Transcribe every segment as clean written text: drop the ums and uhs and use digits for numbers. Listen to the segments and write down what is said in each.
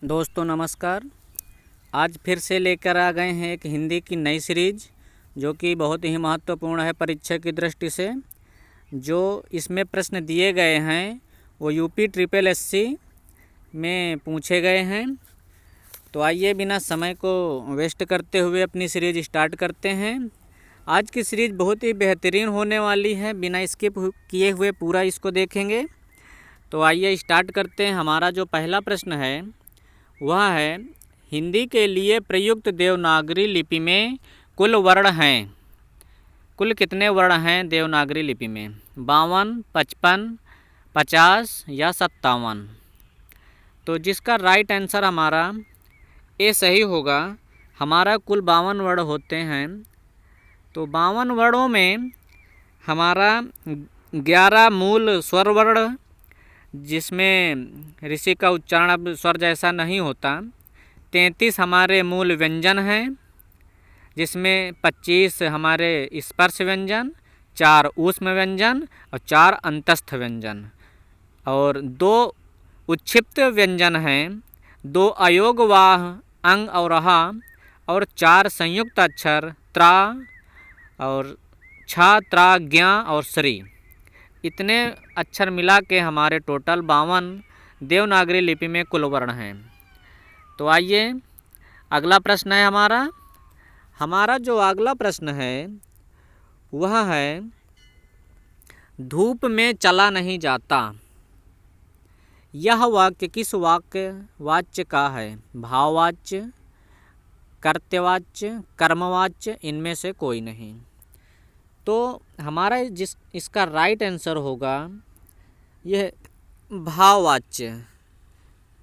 दोस्तों नमस्कार। आज फिर से लेकर आ गए हैं एक हिंदी की नई सीरीज जो कि बहुत ही महत्वपूर्ण है परीक्षा की दृष्टि से। जो इसमें प्रश्न दिए गए हैं वो यूपी ट्रिपल एससी में पूछे गए हैं। तो आइए बिना समय को वेस्ट करते हुए अपनी सीरीज स्टार्ट करते हैं। आज की सीरीज बहुत ही बेहतरीन होने वाली है, बिना स्किप किए हुए पूरा इसको देखेंगे। तो आइए स्टार्ट करते हैं। हमारा जो पहला प्रश्न है वह है, हिंदी के लिए प्रयुक्त देवनागरी लिपि में कुल वर्ण हैं। कुल कितने वर्ण हैं देवनागरी लिपि में? 52, 55, 50 या 57? तो जिसका राइट आंसर हमारा ए सही होगा। हमारा कुल 52 वर्ण होते हैं। तो 52 वर्णों में हमारा 11 मूल स्वर वर्ण, जिसमें ऋषि का उच्चारण अब स्वर जैसा नहीं होता। 33 हमारे मूल व्यंजन हैं, जिसमें 25 हमारे स्पर्श व्यंजन, 4 ऊष्म व्यंजन और 4 अंतस्थ व्यंजन, और 2 उच्छिप्त व्यंजन हैं, 2 अयोगवाह अंग और अहा, और 4 संयुक्त अक्षर त्रा और छा, त्रा, ज्ञा और श्री। इतने अक्षर मिला के हमारे टोटल 52 देवनागरी लिपि में कुल वर्ण हैं। तो आइए अगला प्रश्न है हमारा जो अगला प्रश्न है वह है, धूप में चला नहीं जाता। यह वाक्य किस वाच्य का है? भाववाच्य, कर्तवाच्य, कर्मवाच्य, इनमें से कोई नहीं। तो हमारा इसका राइट आंसर होगा यह भाववाच्य।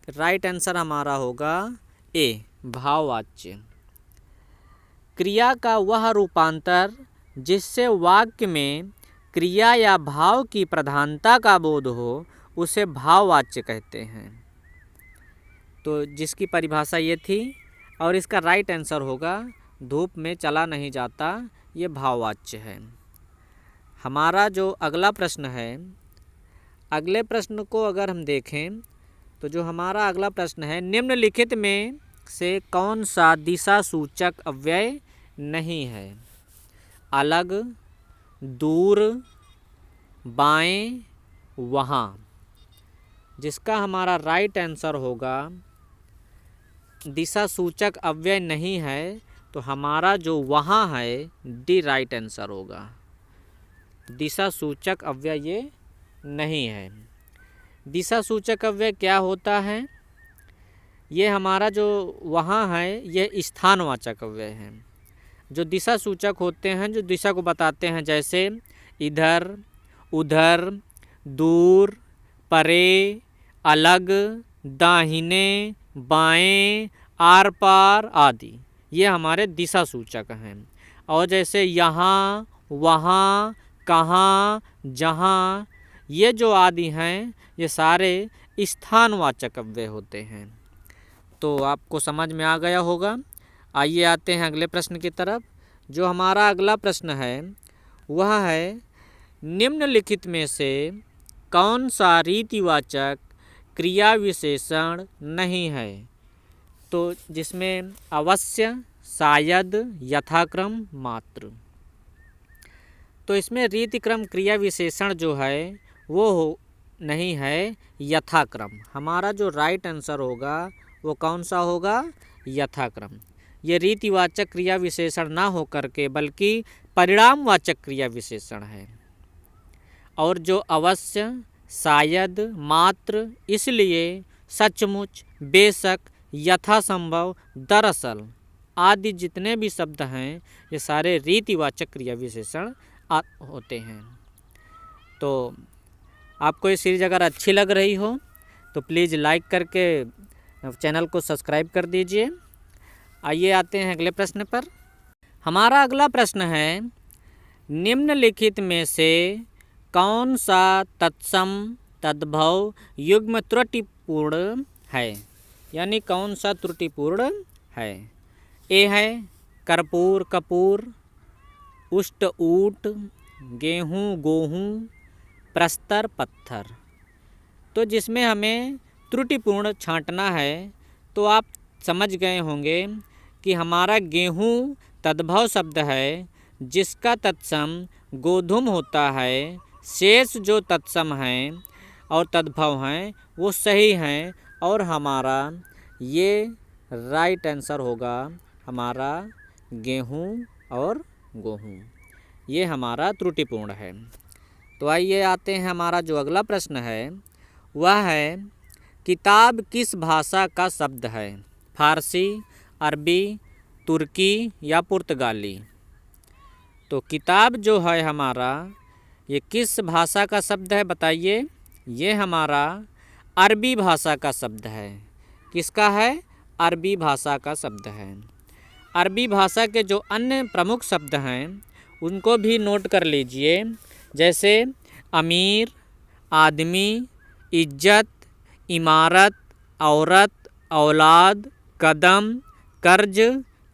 राइट आंसर हमारा होगा ए, भाववाच्य। क्रिया का वह रूपांतर जिससे वाक्य में क्रिया या भाव की प्रधानता का बोध हो उसे भाववाच्य कहते हैं। तो जिसकी परिभाषा ये थी, और इसका राइट आंसर होगा धूप में चला नहीं जाता, ये भाववाच्य है। हमारा जो अगला प्रश्न है, अगले प्रश्न को अगर हम देखें तो जो हमारा अगला प्रश्न है, निम्नलिखित में से कौन सा दिशा सूचक अव्यय नहीं है? अलग, दूर, बाएं, वहाँ। जिसका हमारा राइट आंसर होगा दिशा सूचक अव्यय नहीं है, तो हमारा जो वहाँ है डी राइट आंसर होगा। दिशा सूचक अव्यय ये नहीं है। दिशा सूचक अव्यय क्या होता है? ये हमारा जो वहाँ है ये स्थानवाचक अव्यय है। जो दिशा सूचक होते हैं, जो दिशा को बताते हैं, जैसे इधर, उधर, दूर, परे, अलग, दाहिने, बाएं, आर पार आदि, ये हमारे दिशा सूचक हैं। और जैसे यहाँ, वहाँ, कहाँ, जहाँ, ये जो आदि हैं ये सारे स्थानवाचक अव्यय होते हैं। तो आपको समझ में आ गया होगा। आइए आते हैं अगले प्रश्न की तरफ। जो हमारा अगला प्रश्न है वह है, निम्नलिखित में से कौन सा रीतिवाचक क्रिया विशेषण नहीं है? तो जिसमें अवश्य, शायद, यथाक्रम, मात्र। तो इसमें रीतिक्रम क्रिया विशेषण जो है वो नहीं है, यथाक्रम। हमारा जो राइट आंसर होगा वो कौन सा होगा? यथाक्रम। ये रीतिवाचक क्रिया विशेषण ना हो करके बल्कि परिणामवाचक क्रिया विशेषण है। और जो अवश्य, शायद, मात्र, इसलिए, सचमुच, बेशक, यथासंभव, दरअसल आदि जितने भी शब्द हैं ये सारे रीतिवाचक क्रिया विशेषण होते हैं। तो आपको ये सीरीज अगर अच्छी लग रही हो तो प्लीज़ लाइक करके चैनल को सब्सक्राइब कर दीजिए। आइए आते हैं अगले प्रश्न पर। हमारा अगला प्रश्न है, निम्नलिखित में से कौन सा तत्सम तद्भव युग्म त्रुटिपूर्ण है? यानी कौन सा त्रुटिपूर्ण है? ए है कर्पूर, कपूर, उष्ट, ऊट, गेहूँ, गोहूँ, प्रस्तर, पत्थर। तो जिसमें हमें त्रुटिपूर्ण छांटना है तो आप समझ गए होंगे कि हमारा गेहूँ तद्भव शब्द है जिसका तत्सम गोधूम होता है। शेष जो तत्सम हैं और तद्भव हैं वो सही हैं और हमारा ये राइट आंसर होगा हमारा गेहूँ और गेहूँ। ये हमारा त्रुटिपूर्ण है। तो आइए आते हैं, हमारा जो अगला प्रश्न है वह है किताब किस भाषा का शब्द है? फारसी, अरबी, तुर्की या पुर्तगाली? तो किताब जो है हमारा ये किस भाषा का शब्द है बताइए? ये हमारा अरबी भाषा का शब्द है। किसका है? अरबी भाषा का शब्द है। अरबी भाषा के जो अन्य प्रमुख शब्द हैं उनको भी नोट कर लीजिए, जैसे अमीर, आदमी, इज्जत, इमारत, औरत, औलाद, कदम, कर्ज,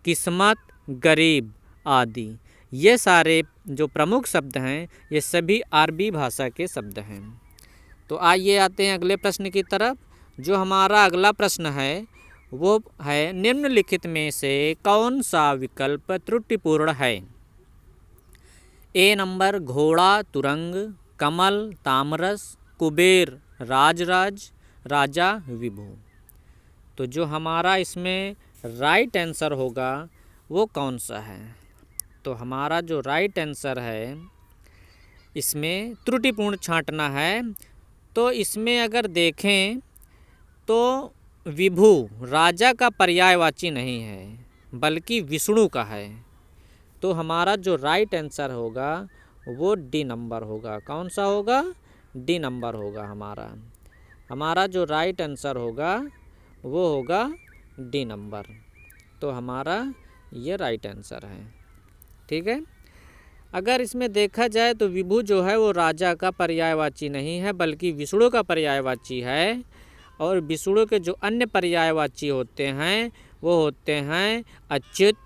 किस्मत, गरीब आदि। ये सारे जो प्रमुख शब्द हैं ये सभी अरबी भाषा के शब्द हैं। तो आइए आते हैं अगले प्रश्न की तरफ। जो हमारा अगला प्रश्न है वो है निम्नलिखित में से कौन सा विकल्प त्रुटिपूर्ण है? ए नंबर घोड़ा तुरंग, कमल तामरस, कुबेर राजराज, राजा विभु। तो जो हमारा इसमें राइट आंसर होगा वो कौन सा है? तो हमारा जो राइट आंसर है इसमें त्रुटिपूर्ण छांटना है। तो इसमें अगर देखें तो विभु राजा का पर्यायवाची नहीं है बल्कि विष्णु का है। तो हमारा जो राइट आंसर होगा वो डी नंबर होगा। कौन सा होगा? डी नंबर होगा हमारा जो राइट आंसर होगा वो होगा डी नंबर। तो हमारा ये राइट आंसर है। ठीक है। अगर इसमें देखा जाए तो विभु जो है वो राजा का पर्यायवाची नहीं है बल्कि विष्णु का पर्यायवाची है। और विष्णु के जो अन्य पर्यायवाची होते हैं वो होते हैं अच्युत,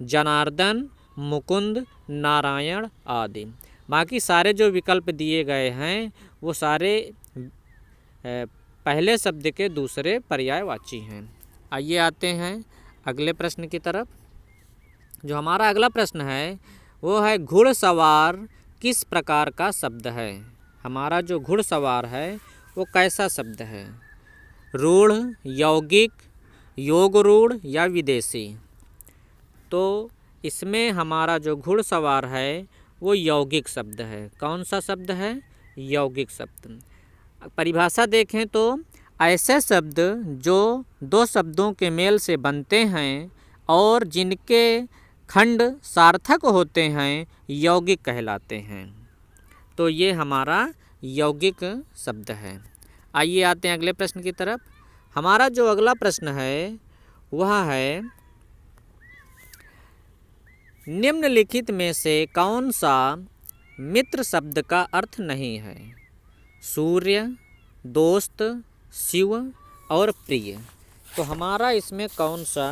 जनार्दन, मुकुंद, नारायण आदि। बाकी सारे जो विकल्प दिए गए हैं वो सारे पहले शब्द के दूसरे पर्यायवाची हैं। आइए आते हैं अगले प्रश्न की तरफ। जो हमारा अगला प्रश्न है वो है घुड़सवार किस प्रकार का शब्द है? हमारा जो घुड़सवार है वो कैसा शब्द है? रूढ़, यौगिक, योगरूढ़ या विदेशी? तो इसमें हमारा जो घुड़सवार है वो यौगिक शब्द है। कौन सा शब्द है? यौगिक शब्द। परिभाषा देखें तो ऐसे शब्द जो दो शब्दों के मेल से बनते हैं और जिनके खंड सार्थक होते हैं यौगिक कहलाते हैं। तो ये हमारा यौगिक शब्द है। आइए आते हैं अगले प्रश्न की तरफ। हमारा जो अगला प्रश्न है वह है निम्नलिखित में से कौन सा मित्र शब्द का अर्थ नहीं है? सूर्य, दोस्त, शिव और प्रिय। तो हमारा इसमें कौन सा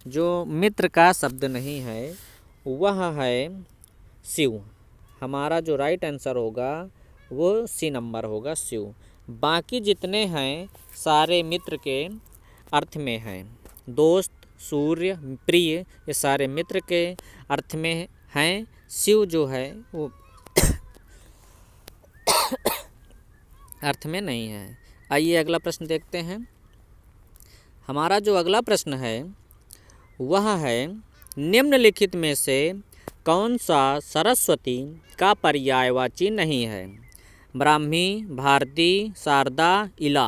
जो मित्र का शब्द नहीं है वह है शिव। हमारा जो राइट आंसर होगा वो सी नंबर होगा, शिव। बाकी जितने हैं सारे मित्र के अर्थ में हैं। दोस्त, सूर्य, प्रिय ये सारे मित्र के अर्थ में हैं। शिव जो है वो अर्थ में नहीं है। आइए अगला प्रश्न देखते हैं। हमारा जो अगला प्रश्न है वह है निम्नलिखित में से कौन सा सरस्वती का पर्यायवाची नहीं है? ब्राह्मी, भारती, शारदा, इला।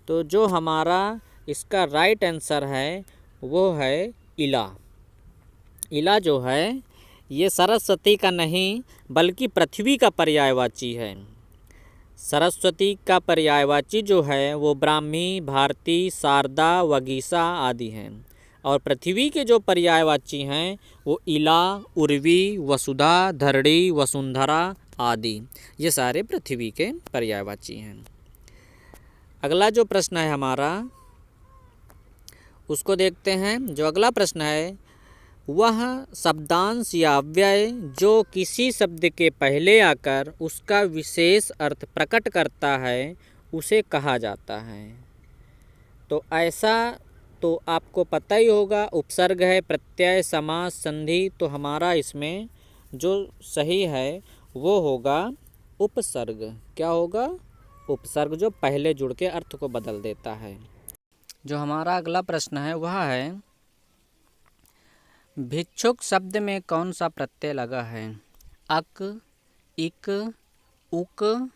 तो जो हमारा इसका राइट आंसर है वो है इला। इला जो है ये सरस्वती का नहीं बल्कि पृथ्वी का पर्यायवाची है। सरस्वती का पर्यायवाची जो है वो ब्राह्मी, भारती, शारदा, वगीसा आदि हैं। और पृथ्वी के जो पर्यायवाची हैं वो इला, उर्वी, वसुधा, धरणी, वसुंधरा आदि ये सारे पृथ्वी के पर्यायवाची हैं। अगला जो प्रश्न है हमारा उसको देखते हैं। जो अगला प्रश्न है वह शब्दांश या अव्यय जो किसी शब्द के पहले आकर उसका विशेष अर्थ प्रकट करता है उसे कहा जाता है। तो ऐसा तो आपको पता ही होगा, उपसर्ग है, प्रत्यय, समास, संधि। तो हमारा इसमें जो सही है वो होगा उपसर्ग। क्या होगा? उपसर्ग, जो पहले जुड़ के अर्थ को बदल देता है। जो हमारा अगला प्रश्न है वह है, भिक्षुक शब्द में कौन सा प्रत्यय लगा है? अक, इक, उक,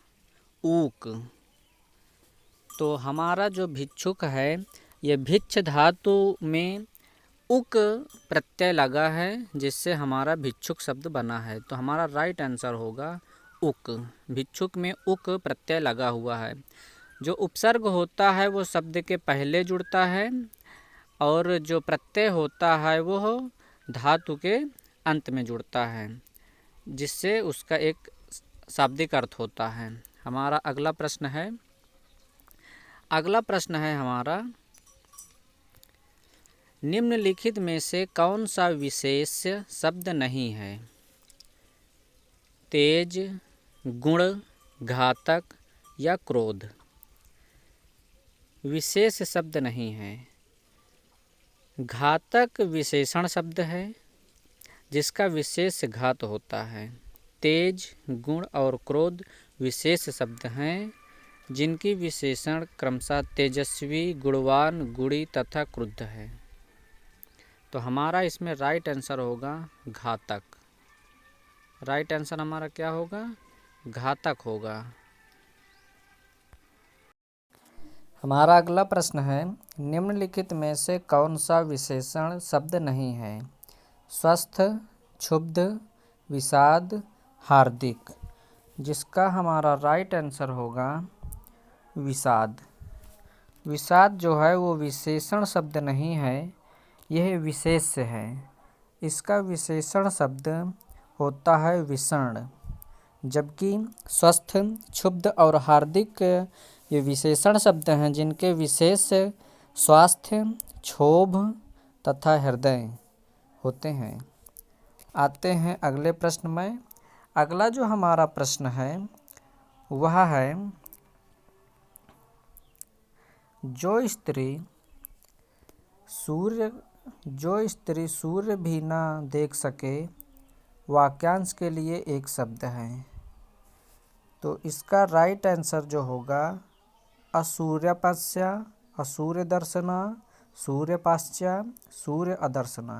ऊक। तो हमारा जो भिक्षुक है, ये भिक्ष धातु में उक प्रत्यय लगा है, जिससे हमारा भिक्षुक शब्द बना है। तो हमारा राइट आंसर होगा उक। भिक्षुक में उक प्रत्यय लगा हुआ है। जो उपसर्ग होता है वो शब्द के पहले जुड़ता है, और जो प्रत्यय होता है वो धातु के अंत में जुड़ता है, जिससे उसका एक शाब्दिक अर्थ होता है। हमारा अगला प्रश्न है हमारा, निम्नलिखित में से कौन सा विशेष शब्द नहीं है? तेज, गुण, घातक या क्रोध। विशेष शब्द नहीं है। घातक विशेषण शब्द है, जिसका विशेष घात होता है। तेज, गुण और क्रोध विशेष शब्द हैं, जिनकी विशेषण क्रमशः तेजस्वी, गुणवान, गुणी तथा क्रुद्ध है। तो हमारा इसमें राइट आंसर होगा घातक। राइट आंसर हमारा क्या होगा? घातक होगा। हमारा अगला प्रश्न है, निम्नलिखित में से कौन सा विशेषण शब्द नहीं है? स्वस्थ, क्षुब्ध, विषाद, हार्दिक। जिसका हमारा राइट आंसर होगा विषाद। विषाद जो है वो विशेषण शब्द नहीं है, यह विशेष है। इसका विशेषण शब्द होता है विषण, जबकि स्वस्थ, क्षुब्ध और हार्दिक ये विशेषण शब्द हैं, जिनके विशेष स्वास्थ्य, क्षोभ तथा हृदय होते हैं। आते हैं अगले प्रश्न में। अगला जो हमारा प्रश्न है वह है, जो स्त्री सूर्य भी ना देख सके, वाक्यांश के लिए एक शब्द है। तो इसका राइट आंसर जो होगा असूर्यपस्या, असूर्य दर्शना, सूर्यपाश्च्या, सूर्य अदर्शना।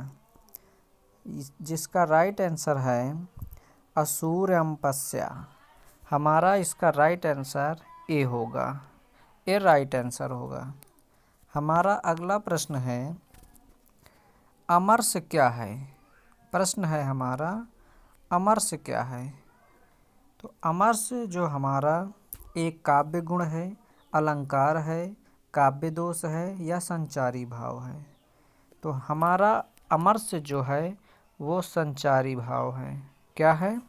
जिसका राइट आंसर है असूर्यमपस्या। हमारा इसका राइट आंसर ए होगा। ए राइट आंसर होगा। हमारा अगला प्रश्न है, अमरस क्या है? प्रश्न है हमारा, अमरस क्या है? तो अमरस जो हमारा एक काव्य गुण है, अलंकार है, काव्य दोष है या संचारी भाव है। तो हमारा अमरस जो है वो संचारी भाव है। क्या है?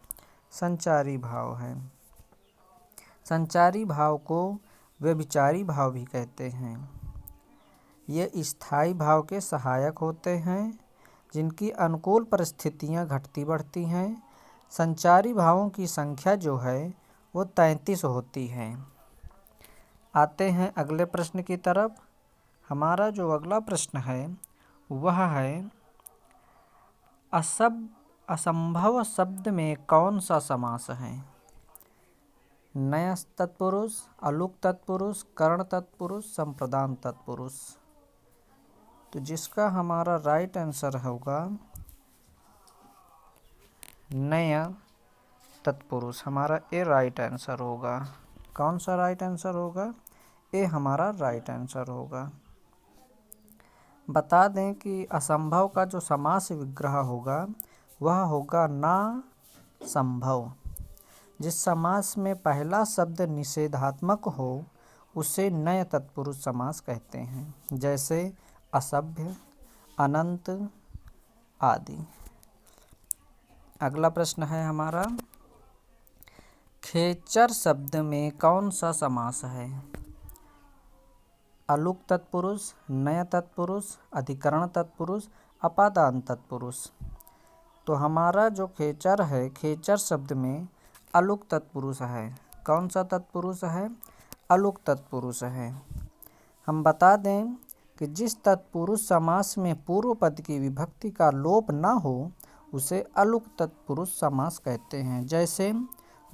संचारी भाव है। संचारी भाव को व्यभिचारी भाव भी कहते हैं। ये स्थायी भाव के सहायक होते हैं, जिनकी अनुकूल परिस्थितियां घटती बढ़ती हैं। संचारी भावों की संख्या जो है वो 33 होती है। आते हैं अगले प्रश्न की तरफ। हमारा जो अगला प्रश्न है वह है, असंभव शब्द में कौन सा समास है? नयस तत्पुरुष, अलुक तत्पुरुष, कर्ण तत्पुरुष, संप्रदान तत्पुरुष। तो जिसका हमारा राइट आंसर होगा नया तत्पुरुष। हमारा ए राइट आंसर होगा। कौन सा राइट आंसर होगा? ए हमारा राइट आंसर होगा। बता दें कि असंभव का जो समास विग्रह होगा वह होगा ना संभव। जिस समास में पहला शब्द निषेधात्मक हो उसे नय तत्पुरुष समास कहते हैं, जैसे असभ्य, अनंत आदि। अगला प्रश्न है हमारा, खेचर शब्द में कौन सा समास है? अलुक तत्पुरुष, नय तत्पुरुष, अधिकरण तत्पुरुष, अपादान तत्पुरुष। तो हमारा जो खेचर है, खेचर शब्द में अलुक तत्पुरुष है। कौन सा तत्पुरुष है? अलुक तत्पुरुष है। हम बता दें कि जिस तत्पुरुष समास में पूर्व पद की विभक्ति का लोप न हो उसे अलुक तत्पुरुष समास कहते हैं, जैसे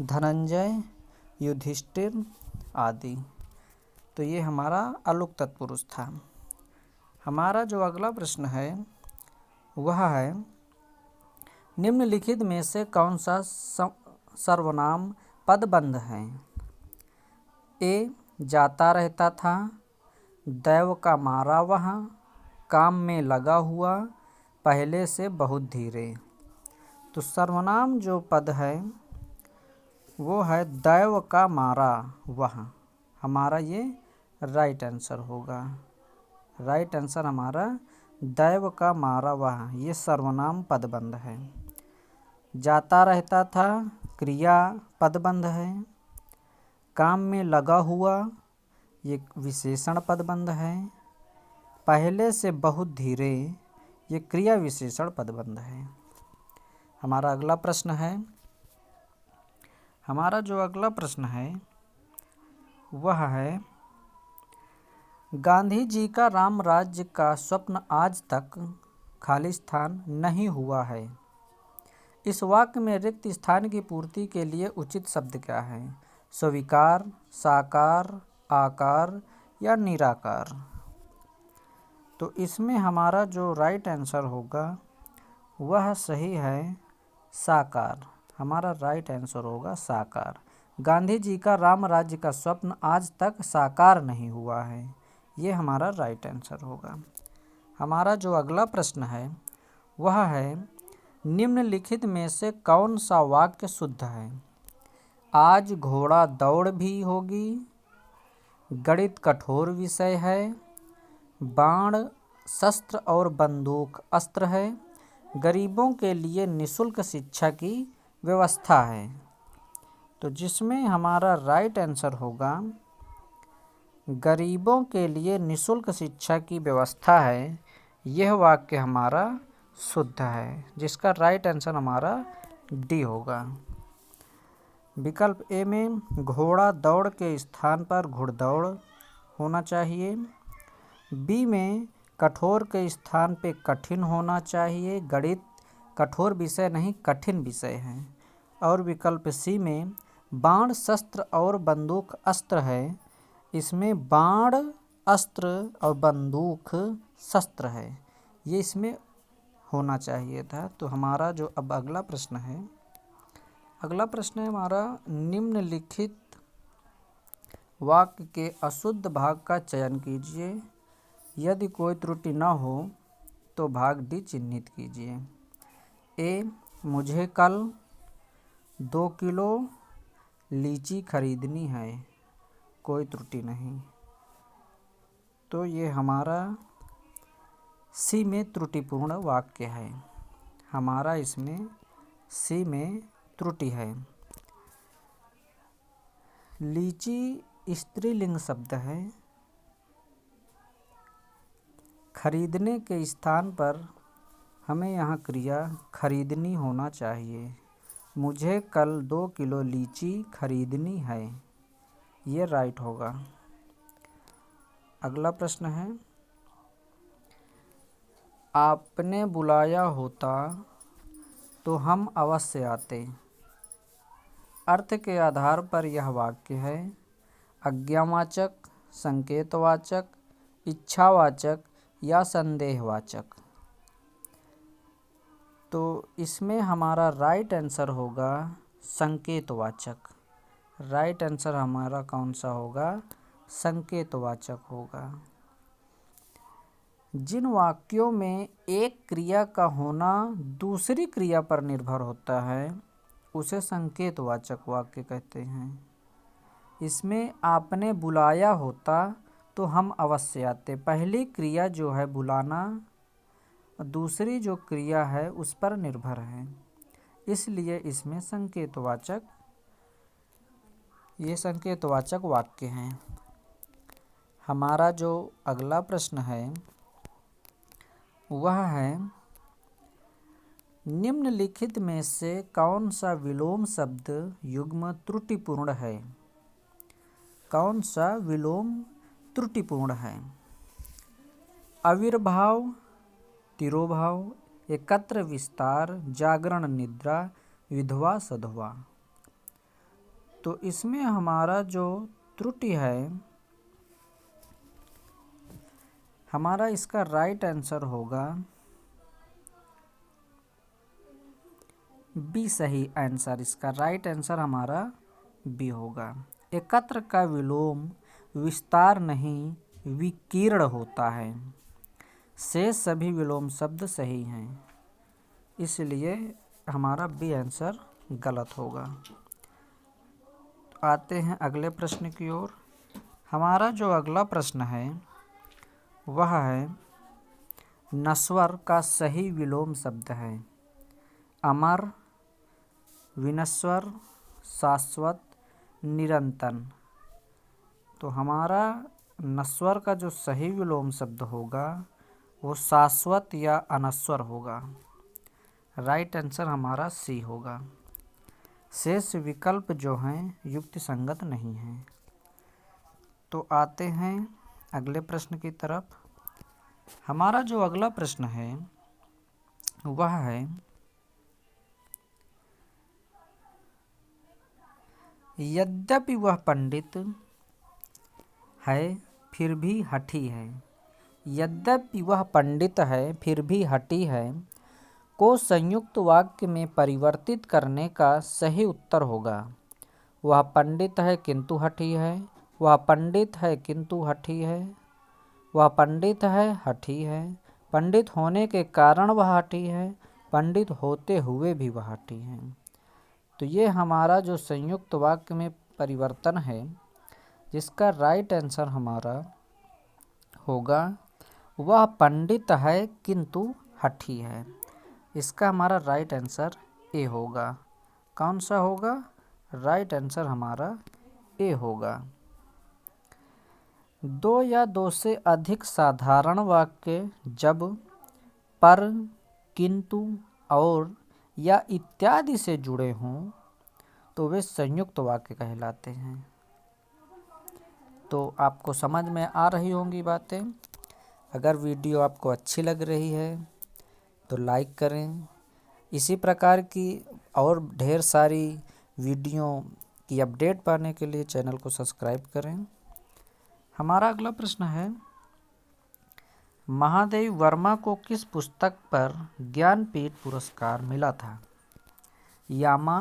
धनंजय, युधिष्ठिर आदि। तो ये हमारा अलुक तत्पुरुष था। हमारा जो अगला प्रश्न है वह है, निम्नलिखित में से कौन सा सर्वनाम पदबंध है? ए, जाता रहता था, दैव का मारा वहाँ, काम में लगा हुआ, पहले से बहुत धीरे। तो सर्वनाम जो पद है वो है दैव का मारा वहाँ। हमारा ये राइट आंसर होगा। राइट आंसर हमारा दैव का मारा वहाँ, ये सर्वनाम पदबंध है। जाता रहता था क्रिया पदबंध है। काम में लगा हुआ ये विशेषण पदबंध है। पहले से बहुत धीरे ये क्रिया विशेषण पदबंध है। हमारा अगला प्रश्न है, हमारा जो अगला प्रश्न है वह है, गांधी जी का राम राज्य का स्वप्न आज तक खालिस्तान नहीं हुआ है। इस वाक्य में रिक्त स्थान की पूर्ति के लिए उचित शब्द क्या है? स्वीकार, साकार, आकार या निराकार? तो इसमें हमारा जो राइट आंसर होगा वह सही है साकार। हमारा राइट आंसर होगा साकार। गांधी जी का राम राज्य का स्वप्न आज तक साकार नहीं हुआ है, ये हमारा राइट आंसर होगा। हमारा जो अगला प्रश्न है वह है, निम्नलिखित में से कौन सा वाक्य शुद्ध है? आज घोड़ा दौड़ भी होगी, गणित कठोर विषय है, बाण शस्त्र और बंदूक अस्त्र है, गरीबों के लिए निःशुल्क शिक्षा की व्यवस्था है। तो जिसमें हमारा राइट आंसर होगा गरीबों के लिए निःशुल्क शिक्षा की व्यवस्था है, यह वाक्य हमारा शुद्ध है, जिसका राइट आंसर हमारा डी होगा। विकल्प ए में घोड़ा दौड़ के स्थान पर घुड़दौड़ होना चाहिए। बी में कठोर के स्थान पे कठिन होना चाहिए, गणित कठोर विषय नहीं कठिन विषय है। और विकल्प सी में बाण शस्त्र और बंदूक अस्त्र है, इसमें बाण अस्त्र और बंदूक शस्त्र है, ये इसमें होना चाहिए था। तो हमारा जो अब अगला प्रश्न है, अगला प्रश्न है हमारा, निम्नलिखित वाक्य के अशुद्ध भाग का चयन कीजिए। यदि कोई त्रुटि न हो तो भाग डी चिन्हित कीजिए। ए, मुझे कल 2 किलो लीची खरीदनी है, कोई त्रुटि नहीं। तो ये हमारा सी में त्रुटिपूर्ण वाक्य है, हमारा इसमें सी में त्रुटि है। लीची स्त्रीलिंग शब्द है, खरीदने के स्थान पर हमें यहाँ क्रिया खरीदनी होना चाहिए। मुझे कल 2 किलो लीची खरीदनी है, ये राइट होगा। अगला प्रश्न है, आपने बुलाया होता तो हम अवश्य आते। अर्थ के आधार पर यह वाक्य है आज्ञावाचक, संकेतवाचक, इच्छावाचक या संदेहवाचक। तो इसमें हमारा राइट आंसर होगा संकेतवाचक। राइट आंसर हमारा कौन सा होगा? संकेतवाचक होगा। जिन वाक्यों में एक क्रिया का होना दूसरी क्रिया पर निर्भर होता है उसे संकेतवाचक वाक्य कहते हैं। इसमें आपने बुलाया होता तो हम अवश्य आते, पहली क्रिया जो है बुलाना, दूसरी जो क्रिया है उस पर निर्भर है, इसलिए इसमें संकेतवाचक, ये संकेतवाचक वाक्य हैं। हमारा जो अगला प्रश्न है वह है, निम्नलिखित में से कौन सा विलोम शब्द युग्म त्रुटिपूर्ण है? कौन सा विलोम त्रुटिपूर्ण है। आविर्भाव, तिरोभाव, एकत्र विस्तार, जागरण निद्रा, विधवा सधवा। तो इसमें हमारा जो त्रुटि है, हमारा इसका राइट आंसर होगा बी। सही आंसर, इसका राइट आंसर हमारा बी होगा। एकत्र का विलोम विस्तार नहीं विकीर्ण होता है। शेष सभी विलोम शब्द सही हैं, इसलिए हमारा बी आंसर गलत होगा। आते हैं अगले प्रश्न की ओर। हमारा जो अगला प्रश्न है वह है नश्वर का सही विलोम शब्द है। अमर, विनश्वर, शाश्वत, निरंतर। तो हमारा नश्वर का जो सही विलोम शब्द होगा वो शाश्वत या अनश्वर होगा। राइट आंसर हमारा सी होगा। शेष विकल्प जो हैं युक्ति संगत नहीं हैं। तो आते हैं अगले प्रश्न की तरफ। हमारा जो अगला प्रश्न है वह है यद्यपि वह पंडित है फिर भी हठी है। यद्यपि वह पंडित है फिर भी हठी है को संयुक्त वाक्य में परिवर्तित करने का सही उत्तर होगा। वह पंडित है किंतु हठी है। वह पंडित है किंतु हठी है। वह पंडित है हठी है। पंडित होने के कारण वह हठी है। पंडित होते हुए भी वह हठी है। तो ये हमारा जो संयुक्त वाक्य में परिवर्तन है, जिसका राइट आंसर हमारा होगा वह पंडित है किंतु हठी है। इसका हमारा राइट आंसर ए होगा। कौन सा होगा? राइट आंसर हमारा ए होगा। दो या दो से अधिक साधारण वाक्य जब पर, किंतु, और या इत्यादि से जुड़े हों तो वे संयुक्त वाक्य कहलाते हैं। तो आपको समझ में आ रही होंगी बातें। अगर वीडियो आपको अच्छी लग रही है तो लाइक करें। इसी प्रकार की और ढेर सारी वीडियो की अपडेट पाने के लिए चैनल को सब्सक्राइब करें। हमारा अगला प्रश्न है महादेवी वर्मा को किस पुस्तक पर ज्ञानपीठ पुरस्कार मिला था? यामा,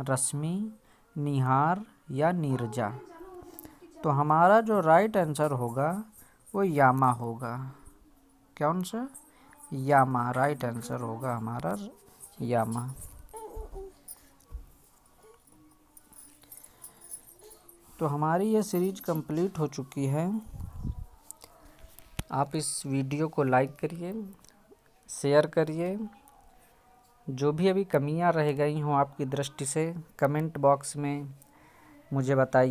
रश्मि, निहार या नीरजा। तो हमारा जो राइट आंसर होगा वो यामा होगा। कौन सा? यामा। राइट आंसर होगा हमारा यामा। तो हमारी ये सीरीज कंप्लीट हो चुकी है। आप इस वीडियो को लाइक करिए, शेयर करिए। जो भी अभी कमियां रह गई हों आपकी दृष्टि से कमेंट बॉक्स में मुझे बताइए।